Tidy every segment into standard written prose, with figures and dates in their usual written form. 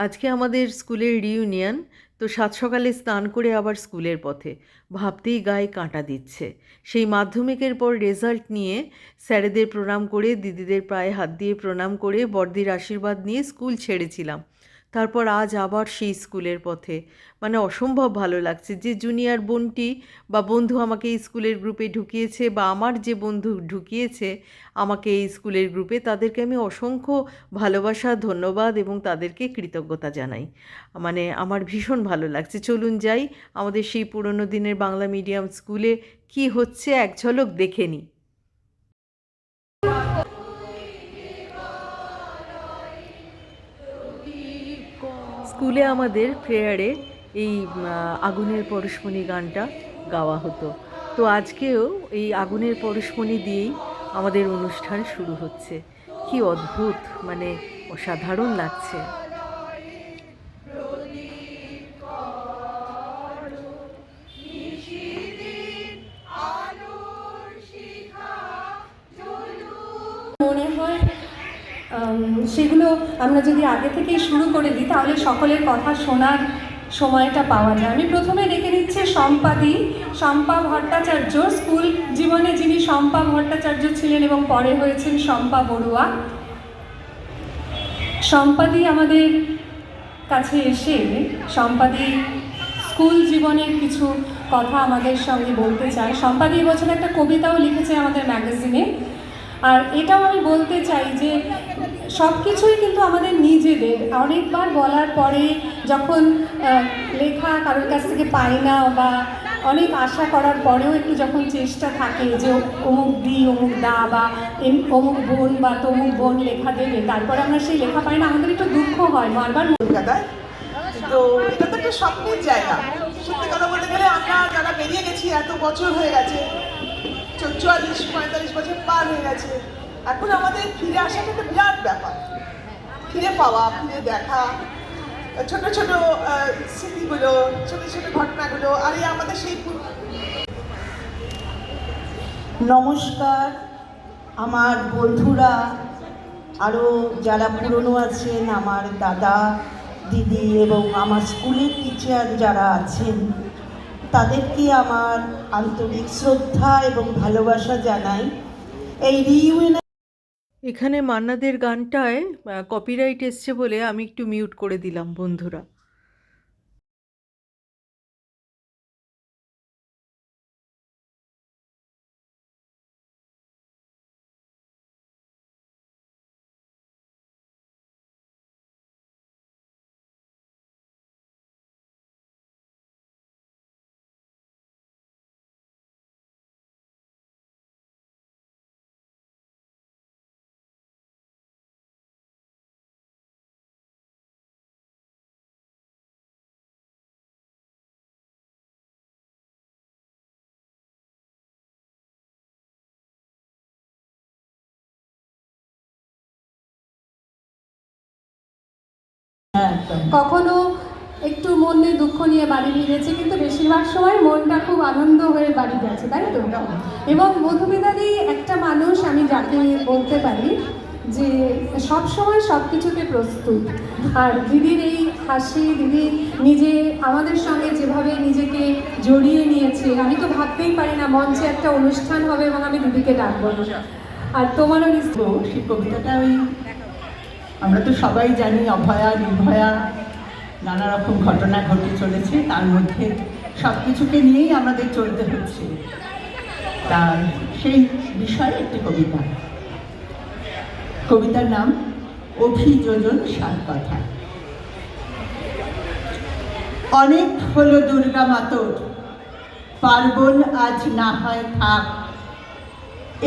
আজকে আমাদের স্কুলের রিইউনিয়ন। তো সাত সকালে স্নান করে আবার স্কুলের পথে, ভাবতেই গায়ে কাঁটা দিচ্ছে। সেই মাধ্যমিকের পর রেজাল্ট নিয়ে স্যারেদের প্রণাম করে, দিদিদের পায়ে হাত দিয়ে প্রণাম করে, বড়দির আশীর্বাদ নিয়ে স্কুল ছেড়েছিলাম। তারপর আজ আবার সেই স্কুলের পথে, মানে অসম্ভব ভালো লাগছে যে জুনিয়র বোনটি বা বন্ধু আমাকে এই স্কুলের গ্রুপে ঢুকিয়েছে, বা আমার যে বন্ধু ঢুকিয়েছে আমাকে এই স্কুলের গ্রুপে, তাদেরকে আমি অসংখ্য ভালোবাসা, ধন্যবাদ এবং তাদেরকে কৃতজ্ঞতা জানাই। মানে আমার ভীষণ ভালো লাগছে। চলুন যাই আমাদের সেই পুরনো দিনের বাংলা মিডিয়াম স্কুলে কি হচ্ছে এক ঝলক দেখে নিই। স্কুলে আমাদের প্রেয়ারে এই আগুনের পরশমণি গানটা গাওয়া হতো। তো আজকেও এই আগুনের পরশমণি দিয়েই আমাদের অনুষ্ঠান শুরু হচ্ছে। কি অদ্ভুত, মানে অসাধারণ লাগছে। মনে হয় সেগুলো আমরা যদি আগে থেকেই শুরু করে দিই তাহলে সকলের কথা শোনার সময়টা পাওয়া যায়। আমি প্রথমে ডেকে নিচ্ছি শম্পা ভট্টাচার্য, স্কুল জীবনে যিনি শম্পা ভট্টাচার্য ছিলেন এবং পরে হয়েছেন শম্পা বড়ুয়া। শম্পাদি আমাদের কাছে এসে শম্পাদি স্কুল জীবনের কিছু কথা আমাদের সঙ্গে বলতে চায়। শম্পাদি এবছর একটা কবিতাও লিখেছে আমাদের ম্যাগাজিনে। আর এটাও আমি বলতে চাই যে সব কিছুই কিন্তু আমাদের নিজেদের। অনেকবার বলার পরে যখন লেখা কারোর কাছ থেকে পাই না, বা অনেক আশা করার পরেও একটু যখন চেষ্টা থাকে যে অমুক অমুক দা বা অমুক বোন বা তমুক বোন লেখা দেবে, তারপরে আমরা সেই লেখা পাই না, আমাদের একটু দুঃখ হয় বারবার। কলকাতায় তো এটা তো একটা স্বপ্নের জায়গা। সত্যি কথা বলতে গেলে আমরা যারা বেরিয়ে গেছি, এত বছর হয়ে গেছে, 44-45 বছর পার হয়ে গেছে, এখন আমাদের ফিরে আসাটা একটা বিরাট ব্যাপার। ফিরে পাওয়া, ফিরে দেখা, ছোট ছোট স্মৃতিগুলো, ছোট ছোট ঘটনাগুলো, আর এই আমাদের সেই। নমস্কার আমার বন্ধুরা, আরও যারা পুরনো আছেন, আমার দাদা দিদি এবং আমার স্কুলের টিচার যারা আছেন, তাদেরকে আমার আন্তরিক শ্রদ্ধা এবং ভালোবাসা জানাই। এই রিইউনিয়ন এখানে মান্নাদের গানটায় কপিরাইট এসছে বলে আমি একটু মিউট করে দিলাম বন্ধুরা। কখনো একটু মনে দুঃখ নিয়ে বাড়ি ফিরেছে, কিন্তু বেশিরভাগ সময় মনটা খুব আনন্দ হয়ে বাড়ি গেছে, তাই তো? এবং মধুমিতাদি একটা মানুষ আমি যাকে বলতে পারি যে সব সময় সব কিছুতে প্রস্তুত। আর দিদির এই হাসি, দিদি নিজে আমাদের সঙ্গে যেভাবে নিজেকে জড়িয়ে নিয়েছে, আমি তো ভাবতেই পারি না মঞ্চে একটা অনুষ্ঠান হবে এবং আমি দিদিকে ডাকবো। আর তোমারও সেই কবিতাটা আমরা তো সবাই জানি, অভয়া নির্ভয়া নানা রকম ঘটনা ঘটে চলেছে, তার মধ্যে সব কিছুকে নিয়েই আমাদের চলতে হচ্ছে। তার সেই বিষয়ে একটি কবিতা, কবিতার নাম অভিযোজন সার কথা। অনেক হলো দুর্গা মাতর, পার্বণ আজ না হয় থাক,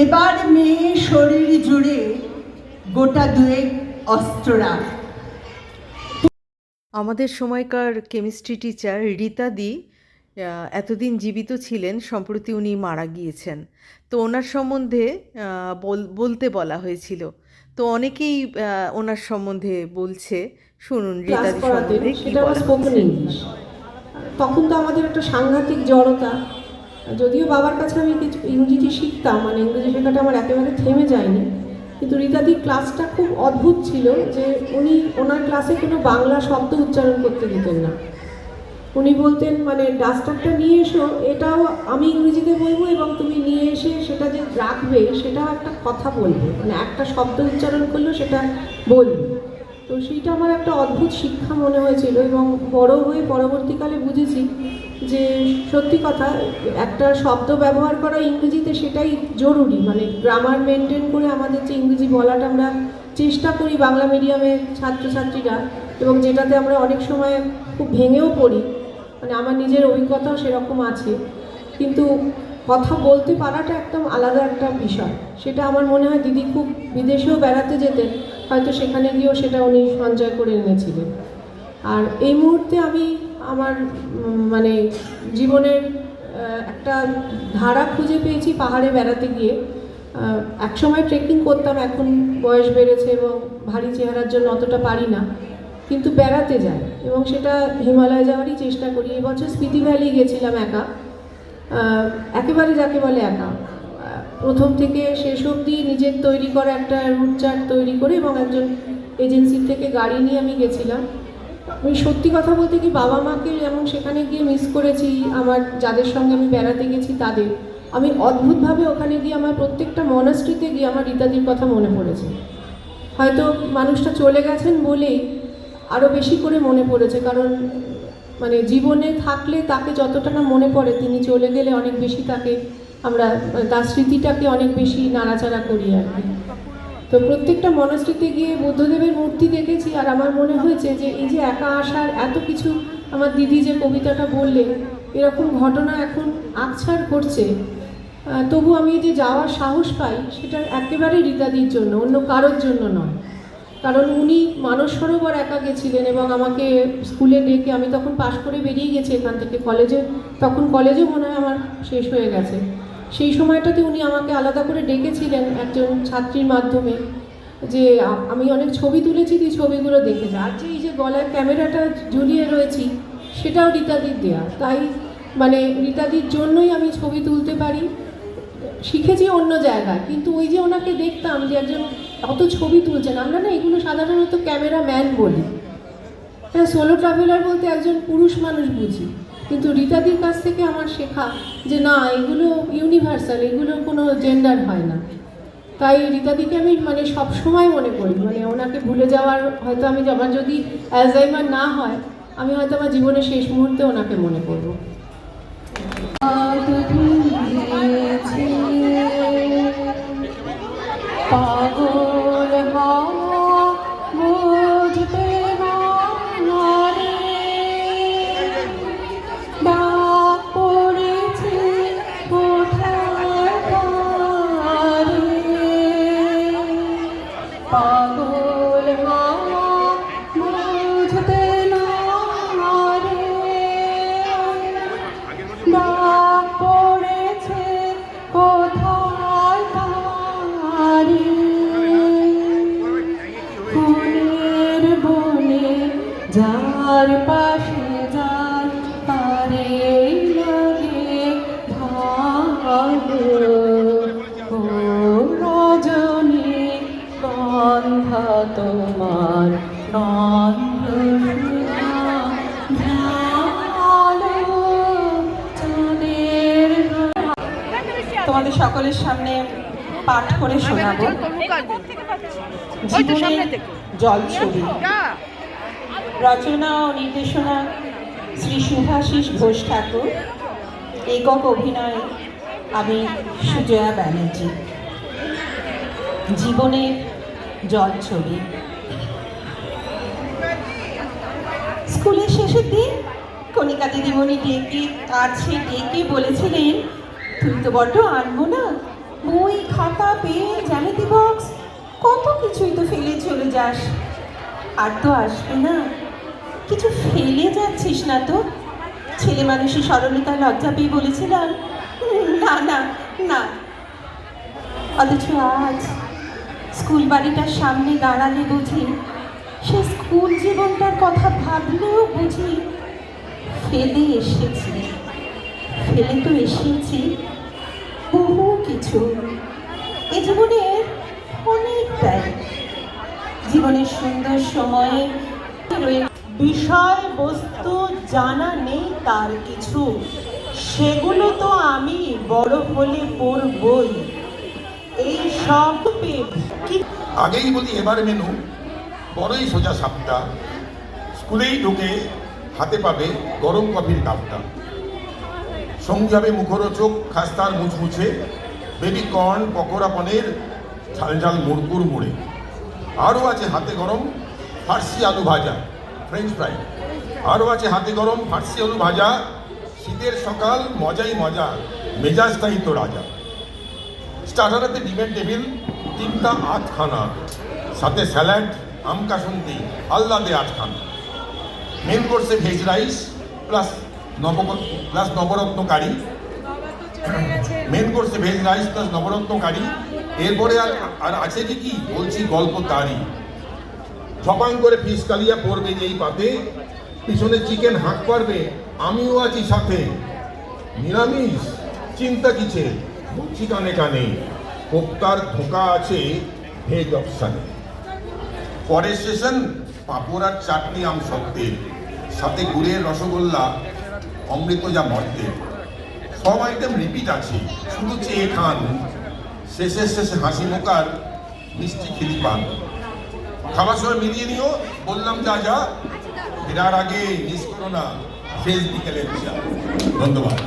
এবার মেয়ে শরীর জুড়ে গোটা দুয়েক অস্ত্ররা। আমাদের সময়কার কেমিস্ট্রি টিচার রীতাদি এতদিন জীবিত ছিলেন, সম্প্রতি উনি মারা গিয়েছেন। তো ওনার সম্বন্ধে বলতে বলা হয়েছিল। তো অনেকেই ওনার সম্বন্ধে বলছে, শুনুন রীতাদি সম্বন্ধে কি বলা হচ্ছে। তখন তো আমাদের একটা সাংঘাতিক জড়তা, যদিও বাবার কাছে আমি কিছু ইংরেজি শিখতাম, মানে ইংরেজি শেখাটা আমার একেবারে থেমে যায়নি, কিন্তু রীতাদির ক্লাসটা খুব অদ্ভুত ছিল যে ওনার ক্লাসে কোনো বাংলা শব্দ উচ্চারণ করতে দিতেন না। উনি বলতেন মানে ডাস্টারটা নিয়ে এসো, এটাও আমি ইংরেজিতে বলবো এবং তুমি নিয়ে এসে সেটা যে রাখবে সেটাও একটা কথা বলবে, মানে একটা শব্দ উচ্চারণ করলেও সেটা বলবে। তো সেইটা আমার একটা অদ্ভুত শিক্ষা মনে হয়েছিল এবং বড় হয়ে পরবর্তীকালে বুঝেছি যে সত্যি কথা, একটা শব্দ ব্যবহার করা ইংরেজিতে সেটাই জরুরি, মানে গ্রামার মেনটেন করে আমাদের যে ইংরেজি বলাটা আমরা চেষ্টা করি বাংলা মিডিয়ামের ছাত্রছাত্রীরা, এবং যেটাতে আমরা অনেক সময় খুব ভেঙেও পড়ি, মানে আমার নিজের অভিজ্ঞতাও সেরকম আছে। কিন্তু কথা বলতে পারাটা একদম আলাদা একটা বিষয়। সেটা আমার মনে হয় দিদি খুব বিদেশেও বেড়াতে যেতেন, হয়তো সেখানে গিয়েও সেটা উনি সঞ্চয় করে এনেছিলেন। আর এই মুহূর্তে আমি আমার মানে জীবনের একটা ধারা খুঁজে পেয়েছি পাহাড়ে বেড়াতে গিয়ে। একসময় ট্রেকিং করতাম, এখন বয়স বেড়েছে এবং ভারী চেহারার জন্য অতটা পারি না, কিন্তু বেড়াতে যাই এবং সেটা হিমালয় যাওয়ারই চেষ্টা করি। এবছর স্পিতি ভ্যালি গেছিলাম একা, একেবারে যাকে বলে একা, প্রথম থেকে শেষ অবধি নিজের তৈরি করা একটা রুট চার্ট তৈরি করে এবং একজন এজেন্সির থেকে গাড়ি নিয়ে আমি গেছিলাম। আমি সত্যি কথা বলতে কি বাবা মাকে যেমন সেখানে গিয়ে মিস করেছি, আমার যাদের সঙ্গে আমি বেড়াতে গেছি তাদের, আমি অদ্ভুতভাবে ওখানে গিয়ে আমার প্রত্যেকটা মনাস্ট্রিতে গিয়ে আমার রীতাদির কথা মনে পড়েছে। হয়তো মানুষটা চলে গেছেন বলেই আরও বেশি করে মনে পড়েছে, কারণ মানে জীবনে থাকলে তাকে যতটা না মনে পড়ে, তিনি চলে গেলে অনেক বেশি তাকে আমরা তার স্মৃতিটাকে অনেক বেশি নাড়াচাড়া করি আর কি। তো প্রত্যেকটা মনাস্ট্রিতে গিয়ে বুদ্ধদেবের মূর্তি দেখেছি আর আমার মনে হয়েছে যে এই যে একা আসার এত কিছু, আমার দিদি যে কবিতাটা বললেন, এরকম ঘটনা এখন আকছার ঘটছে, তবু আমি যে যাওয়ার সাহস পাই সেটা একেবারে রীতাদির জন্য, অন্য কারোর জন্য নয়। কারণ উনি মানস সরোবর একা গেছিলেন এবং আমাকে স্কুলে ডেকে, আমি তখন পাশ করে বেরিয়ে গেছি এখান থেকে কলেজে, তখন কলেজে মনে হয় আমার শেষ হয়ে গেছে, সেই সময়টাতে উনি আমাকে আলাদা করে ডেকেছিলেন একজন ছাত্রীর মাধ্যমে, যে আমি অনেক ছবি তুলেছি, তুই ছবিগুলো দেখে যা। আর যে এই যে গলায় ক্যামেরাটা ঝুলিয়ে রয়েছি সেটাও রীতাদির দেয়া, তাই মানে রীতাদির জন্যই আমি ছবি তুলতে পারি। শিখেছি অন্য জায়গায়, কিন্তু ওই যে ওনাকে দেখতাম যে একজন অত ছবি তুলছেন, আমরা না এগুলো সাধারণত ক্যামেরাম্যান বলি, হ্যাঁ সোলো ট্রাভেলার বলতে একজন পুরুষ মানুষ বুঝি, কিন্তু রীতাদির কাছ থেকে আমার শেখা যে না, এগুলো ইউনিভার্সাল, এগুলো কোনো জেন্ডার হয় না। তাই রীতাদিকে আমি মানে সব সময় মনে করি, মানে ওনাকে ভুলে যাওয়ার হয়তো আমি আমার যদি অ্যালজাইমার না হয়, আমি হয়তো আমার জীবনের শেষ মুহূর্তে ওনাকে মনে করবো। পাগল হওয়া বুঝতে না রে, ডাক পড়েছে কোথায় রে, পাগল হওয়া বুঝতে না রে, ডাক পড়েছে কোথায় রে, ফুলের বনে যার পাশে যার তারে লাগে ভালো, ও রজনী গন্ধা তোমার গন্ধ তোমাদের সকলের সামনে পাঠ করে শোনাবো জীবনের জলছবি। রচনা ও নির্দেশনা শ্রী শুভাশিস ঘোষ ঠাকুর, একক অভিনয় আমি সুজয়া ব্যানার্জি। জীবনের জলছবি। স্কুলের শেষের দিন কণিকা দিদিমণি ডেকে বলেছিলেন, তুই তো বড্ড আনবো না, বই খাতা পেন জ্যামিতি বক্স কত কিছুই তো ফেলে চলে যাস, আর তো আসবে না, কিছু ফেলে যাচ্ছিস না তো। ছেলে মানুষের সরলতা লজ্জা পেয়ে বলেছিলাম না না না, অথচ আজ স্কুল বাড়িটার সামনে দাঁড়ালে বুঝি, সে স্কুল জীবনটার কথা ভাবলেও বুঝি ফেলে এসেছি, ফেলে তো এসেছি বহু কিছু। এ জীবনের অনেকটাই জীবনের সুন্দর সময়ে বিষয়বস্তু জানা নেই তার কিছু, সেগুলো তো আমি বড় হলে পড়বই। এই সব কি আগেই বলি এবার মেনু বড়ই সোজা সাপটা, স্কুলেই ঢুকে হাতে পাবে গরম কফির কাপটা, সঙ্গে হবে মুখরোচক খাস্তার মুচমুচে, বেবি কর্ন, পকোড়া, পনির, ঝাল ঝাল মুড়কুর মুড়ে। আরও আছে হাতে গরম ফার্সি আলু ভাজা, ফ্রেঞ্চ ফ্রাই। আরও আছে হাতে গরম ফার্সি আলু ভাজা, শীতের সকাল মজাই মজা, মেজাজটাই তো রাজা। স্টার্টারেতে ডিমের টেবিল 3টা 8খানা, সাথে স্যালাড, আম কাসুন্দি, আল্লাদে 8খানা। মেন কোর্সে ভেজ রাইস প্লাস নবরত্ন কারি। মেন কোর্সে ভেজ রাইস প্লাস নবরত্ন কারি। এরপরে আর আছে কি বলছি গল্প তারই। ছপাং করে ফিস কালিয়া পড়বে যেই পাতে, পিছনে চিকেন হাঁক পারবে আমিও আছি সাথে। নিরামিষ চিন্তা কিছে, বলছি কানে কানে, কোপ্তার ধোকা আছে ভেজ অপশানে। পরের সেশন পাঁপড় আর চাটনি আম সত্ত্বের, সাথে গুড়ের রসগোল্লা, অমৃত যা মর্তের। সব আইটেম রিপিট আছে, শুধু চেয়ে খান, শেষে হাসি মোকার মিষ্টি খিদি পান। খাবার সময় মিলিয়ে নিও বললাম যা যা, ফেরার আগে মিস করো না শেষ বিকেলের চা। ধন্যবাদ।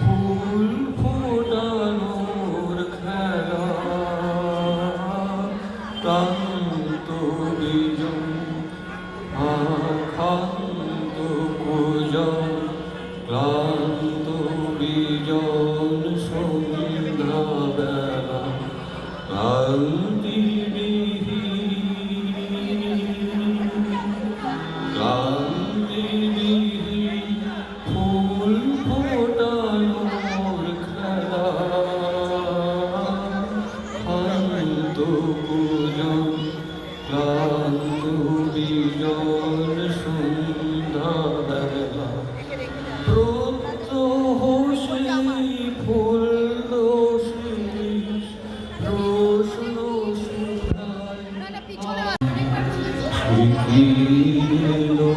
ফুল ফোটানোর খেলা, ক্লান্ত বিজন আখান্ত পূজন, ক্লান্ত বিজন সন্ধ্যা বেলা, ক্লান্তি ফুল ফোটানোর খেলা, ক্লান্ত পূজন, ক্লান্ত বিজন সন্ধ্যা বেলা। প্রত্যহ সেই ফুল দোষে রোশন সুধায় শিখিলো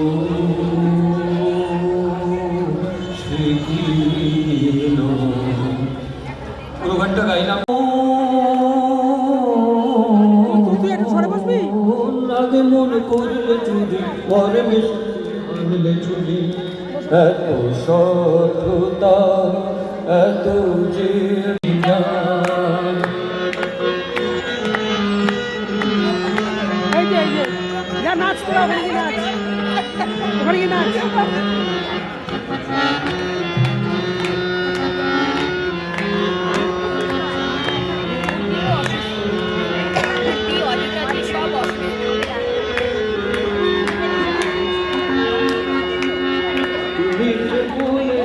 শিখিলো। পুরো গানটা গাইলাম। আগে মনে করলে চুরি, পরে মিশলে চুরি, এত সততা এত যে জ্ঞান। নাচ তোরা ওখানে গিয়ে নাচ, ওখানে গিয়ে নাচ।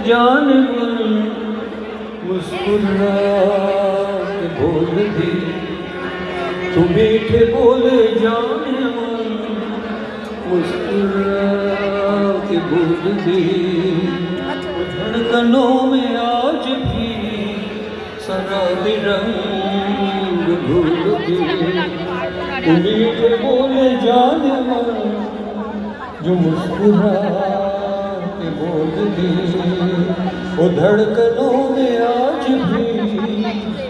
जान मन मुस्कुरा के बोल दी, तू मीठे बोले जान मन मुस्कुरा के बोल दी। धड़कनों में आज भी शराबी रंग भूल दी, तू मीठे बोले जान मन जो मुस्कुरा बोल दी। वो धड़कनों में आज भी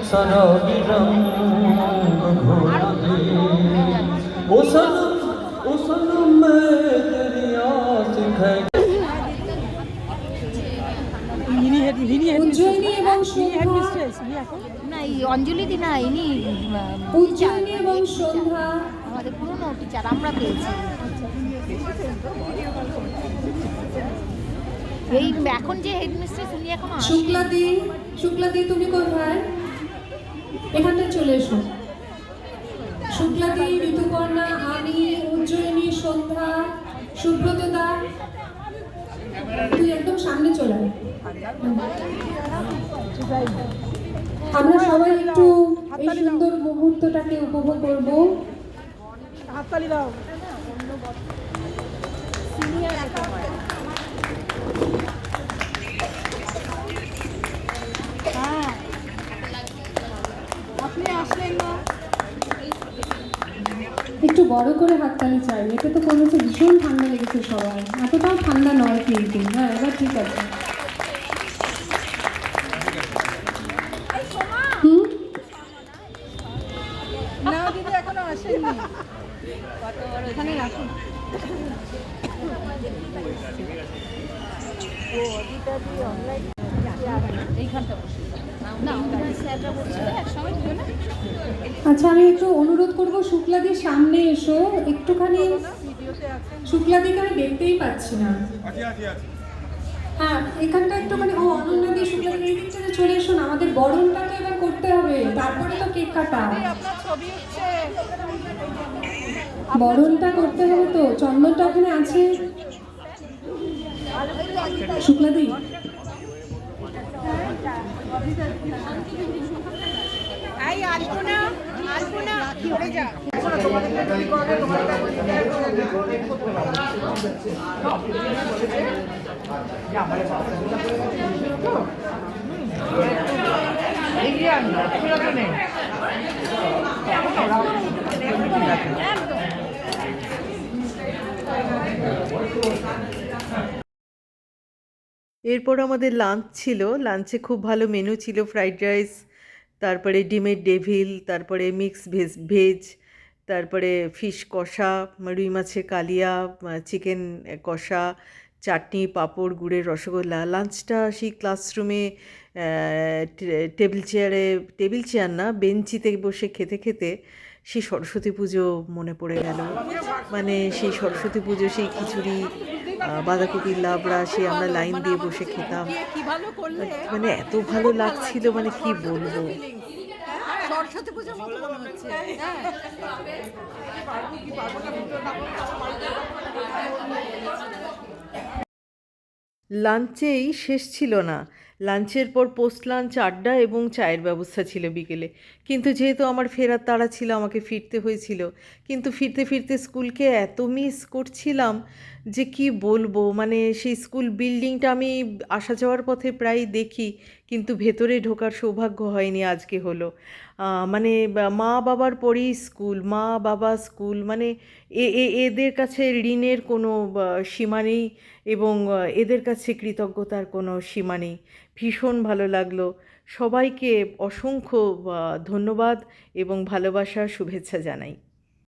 शराबी रंग घोल दी। ओ सनम मैं तेरी आस है। উজ্জয়িনী এবং সন্ধ্যা, না এই অঞ্জলি দি না, ইনি উজ্জয়িনী এবং সন্ধ্যা আমাদের পুরনো টিচার, আমরা পেয়েছি। এই এখন যে হেডমিস্ট্রেস উনি এখন শুক্লাদি তুমি কোথায়? এখানটায় চলে এসো। শুক্লাদি, ঋতুপর্ণা, আমি, উজ্জয়িনী, সন্ধ্যা, সুব্রত দা, তুই একদম সামনে চলে আয়। আমরা সবাই একটু এই সুন্দর মুহূর্তটাকে উপভোগ করবো। হাততালি দাও। হ্যাঁ আপনি আসলেন না। একটু বড় করে হাততালি চাই, এতে তো মনে হচ্ছে ভীষণ ঠান্ডা লেগেছে সবার, এতটাও ঠান্ডা নয় কিন্তু। হ্যাঁ এবার ঠিক আছে। হুম না দিদি এখনো আসেননি। এখানে রাখুন। এইখানটা বসে না ওখানে স্যাররা বলছিল একসঙ্গে দিও না। আচ্ছা আমি একটু অনুরোধ করব, শুক্লাদির সামনে এসো একটুখানি। শুক্লাদিকে আমি দেখতেই পাচ্ছি না। হ্যাঁ এখানটা একটুখানি, ও অনন্যাদি শুক্লাদি এই দিকটা চলে এসো না, আমাদের বরণটা তো এবার করতে হবে, তারপরে তো কেক কাটা। আপনার ছবি হচ্ছে বরণটা করতে হবে তো, চন্দনটা ওখানে আছে। শুক্লাদি এই আলপনা আলপনা সরে যা। এরপর আমাদের লাঞ্চ ছিল। লাঞ্চে খুব ভালো মেনু ছিল, ফ্রাইড রাইস, তারপরে ডিমের ডেভিল, তারপরে মিক্স ভেজ, তারপরে ফিশ কষা, রুই মাছের কালিয়া, চিকেন কষা, চাটনি, পাঁপড়, গুড়ের রসগোল্লা। লাঞ্চটা সেই ক্লাসরুমে টেবিল চেয়ার না, বেঞ্চিতে বসে খেতে খেতে সেই সরস্বতী পুজো মনে পড়ে গেল। মানে সেই সরস্বতী পুজো, সেই খিচুড়ি, বাঁধাকপির লাবড়া, সে আমরা লাইন দিয়ে বসে খেতাম। কি ভালো করলে, মানে এত ভালো লাগছিল, মানে কি বলবো। সরস্বতী পুজোর মতো মনে হচ্ছে। হ্যাঁ লাঞ্চেই শেষ ছিল না। লাঞ্চের পর পোস্ট লাঞ্চ আড্ডা এবং চায়ের ব্যবস্থা ছিল বিকেলে। কিন্তু যেহেতু আমার ফেরার তাড়া ছিল, আমাকে ফিরতে হয়েছিল। কিন্তু ফিরতে ফিরতে স্কুলকে এত মিস করছিলাম যে কি বলবো। মানে সেই স্কুল বিল্ডিংটা আমি আসা যাওয়ার পথে প্রায় দেখি, কিন্তু ভেতরে ঢোকার সৌভাগ্য হয়নি, আজকে হলো। মানে মা বাবার পরেই স্কুল, মা বাবা স্কুল, মানে এদের কাছে ঋণের কোনো সীমা নেই এবং এদের কাছে কৃতজ্ঞতার কোনো সীমা নেই। ভীষণ ভালো লাগলো। সবাইকে অসংখ্য ধন্যবাদ এবং ভালোবাসা, শুভেচ্ছা জানাই।